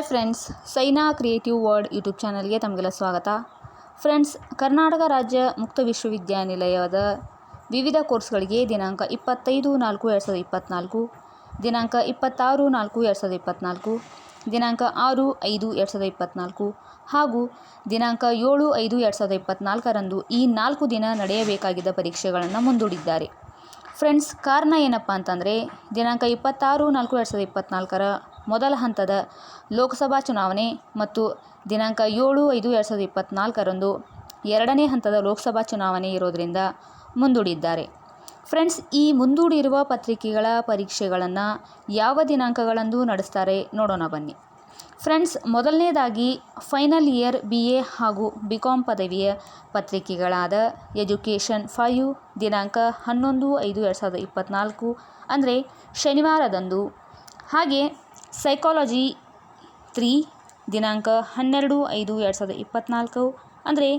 Friends, Saina creative word YouTube ಚಾನಲ್ಗೆ ತಮಗೆಲ್ಲ ಸ್ವಾಗತ. ಫ್ರೆಂಡ್ಸ್, ಕರ್ನಾಟಕ ರಾಜ್ಯ ಮುಕ್ತ ವಿಶ್ವವಿದ್ಯಾನಿಲಯದ ವಿವಿಧ ಕೋರ್ಸ್ಗಳಿಗೆ ದಿನಾಂಕ 25/4/2024, ದಿನಾಂಕ 26/4/2024, ದಿನಾಂಕ 6/5/2024 ಹಾಗೂ ದಿನಾಂಕ 7/5/2024ರಂದು ಈ 4 ದಿನ ನಡೆಯಬೇಕಾಗಿದ್ದ ಪರೀಕ್ಷೆಗಳನ್ನು ಮುಂದೂಡಿದ್ದಾರೆ. ಫ್ರೆಂಡ್ಸ್, ಕಾರಣ ಏನಪ್ಪ ಅಂತಂದರೆ, ದಿನಾಂಕ 26/4/2024ರ ಮೊದಲ ಹಂತದ ಲೋಕಸಭಾ ಚುನಾವಣೆ ಮತ್ತು ದಿನಾಂಕ 7/5/2024ರಂದು ಎರಡನೇ ಹಂತದ ಲೋಕಸಭಾ ಚುನಾವಣೆ ಇರೋದರಿಂದ ಮುಂದೂಡಿದ್ದಾರೆ. ಫ್ರೆಂಡ್ಸ್, ಈ ಮುಂದೂಡಿರುವ ಪತ್ರಿಕೆಗಳ ಪರೀಕ್ಷೆಗಳನ್ನು ಯಾವ ದಿನಾಂಕಗಳಂದು ನಡೆಸ್ತಾರೆ ನೋಡೋಣ ಬನ್ನಿ. ಫ್ರೆಂಡ್ಸ್, ಮೊದಲನೇದಾಗಿ ಫೈನಲ್ ಇಯರ್ BA ಹಾಗೂ BCom ಪದವಿಯ ಪತ್ರಿಕೆಗಳಾದ ಎಜುಕೇಷನ್ 5 ದಿನಾಂಕ 11/5/2024 ಅಂದರೆ ಶನಿವಾರದಂದು, ಹಾಗೆ ಸೈಕಾಲಜಿ 3 ದಿನಾಂಕ 12/5/2024 ಅಂದರೆ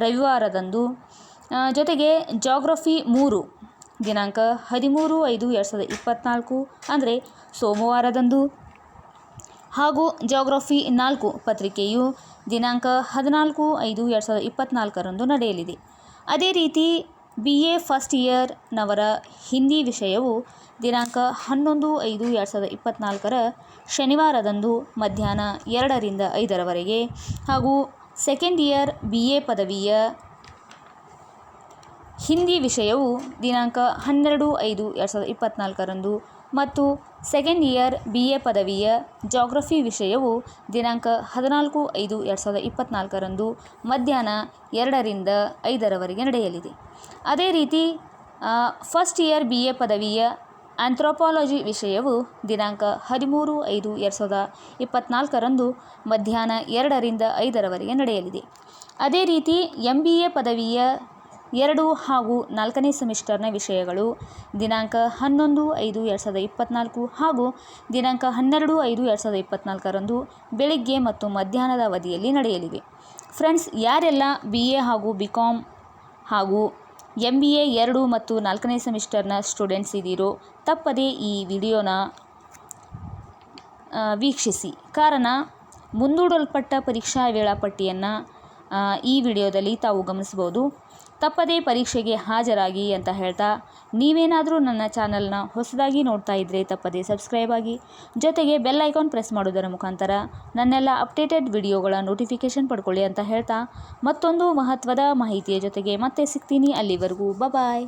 ರವಿವಾರದಂದು, ಜೊತೆಗೆ ಜಾಗ್ರಫಿ 3 ದಿನಾಂಕ 13/5/2024 ಅಂದರೆ ಸೋಮವಾರದಂದು, ಹಾಗೂ ಜಾಗ್ರಫಿ 4 ಪತ್ರಿಕೆಯು ದಿನಾಂಕ 14/5/2024ರಂದು ನಡೆಯಲಿದೆ. ಅದೇ ರೀತಿ BA ಫಸ್ಟ್ ಇಯರ್ನವರ ಹಿಂದಿ ವಿಷಯವು ದಿನಾಂಕ 11/5/2024ರ ಶನಿವಾರದಂದು ಮಧ್ಯಾಹ್ನ 2ರಿಂದ 5ರವರೆಗೆ, ಹಾಗೂ ಸೆಕೆಂಡ್ ಇಯರ್ BA ಪದವಿಯ ಹಿಂದಿ ವಿಷಯವು ದಿನಾಂಕ 12/5/2024ರಂದು ಮತ್ತು ಸೆಕೆಂಡ್ ಇಯರ್ BA ಪದವಿಯ ಜಾಗ್ರಫಿ ವಿಷಯವು ದಿನಾಂಕ 14/5/2024ರಂದು ಮಧ್ಯಾಹ್ನ 2ರಿಂದ 5ರವರೆಗೆ ನಡೆಯಲಿದೆ. ಅದೇ ರೀತಿ ಫಸ್ಟ್ ಇಯರ್ BA ಪದವಿಯ ಆಂಥ್ರೋಪಾಲಜಿ ವಿಷಯವು ದಿನಾಂಕ 13/5/2024ರಂದು ಮಧ್ಯಾಹ್ನ 2ರಿಂದ 5ರವರೆಗೆ ನಡೆಯಲಿದೆ. ಅದೇ ರೀತಿ MBA ಪದವಿಯ 2 ಹಾಗೂ 4ನೇ ಸೆಮಿಸ್ಟರ್ನ ವಿಷಯಗಳು ದಿನಾಂಕ 11/5/2024 ಹಾಗೂ ದಿನಾಂಕ 12/5/2024ರಂದು ಬೆಳಿಗ್ಗೆ ಮತ್ತು ಮಧ್ಯಾಹ್ನದ ಅವಧಿಯಲ್ಲಿ ನಡೆಯಲಿವೆ. ಫ್ರೆಂಡ್ಸ್, ಯಾರೆಲ್ಲ BA ಹಾಗೂ BCom ಹಾಗೂ MBA 2 ಮತ್ತು 4ನೇ ಸೆಮಿಸ್ಟರ್ನ ಸ್ಟೂಡೆಂಟ್ಸ್ ಇದ್ದೀರೋ ತಪ್ಪದೇ ಈ ವಿಡಿಯೋನ ವೀಕ್ಷಿಸಿ. ಕಾರಣ, ಮುಂದೂಡಲ್ಪಟ್ಟ ಪರೀಕ್ಷಾ ವೇಳಾಪಟ್ಟಿಯನ್ನು ಈ ವಿಡಿಯೋದಲ್ಲಿ ತಾವು ಗಮನಿಸ್ಬೋದು. ತಪ್ಪದೇ ಪರೀಕ್ಷೆಗೆ ಹಾಜರಾಗಿ ಅಂತ ಹೇಳ್ತಾ, ನೀವೇನಾದರೂ ನನ್ನ ಚಾನಲ್ನ ಹೊಸದಾಗಿ ನೋಡ್ತಾ ಇದ್ದರೆ ತಪ್ಪದೇ ಸಬ್ಸ್ಕ್ರೈಬ್ ಆಗಿ, ಜೊತೆಗೆ ಬೆಲ್ ಐಕಾನ್ ಪ್ರೆಸ್ ಮಾಡೋದರ ಮುಖಾಂತರ ನನ್ನೆಲ್ಲ ಅಪ್ಡೇಟೆಡ್ ವಿಡಿಯೋಗಳ ನೋಟಿಫಿಕೇಷನ್ ಪಡ್ಕೊಳ್ಳಿ ಅಂತ ಹೇಳ್ತಾ, ಮತ್ತೊಂದು ಮಹತ್ವದ ಮಾಹಿತಿಯ ಜೊತೆಗೆ ಮತ್ತೆ ಸಿಗ್ತೀನಿ. ಅಲ್ಲಿವರೆಗೂ ಬಾಯ್.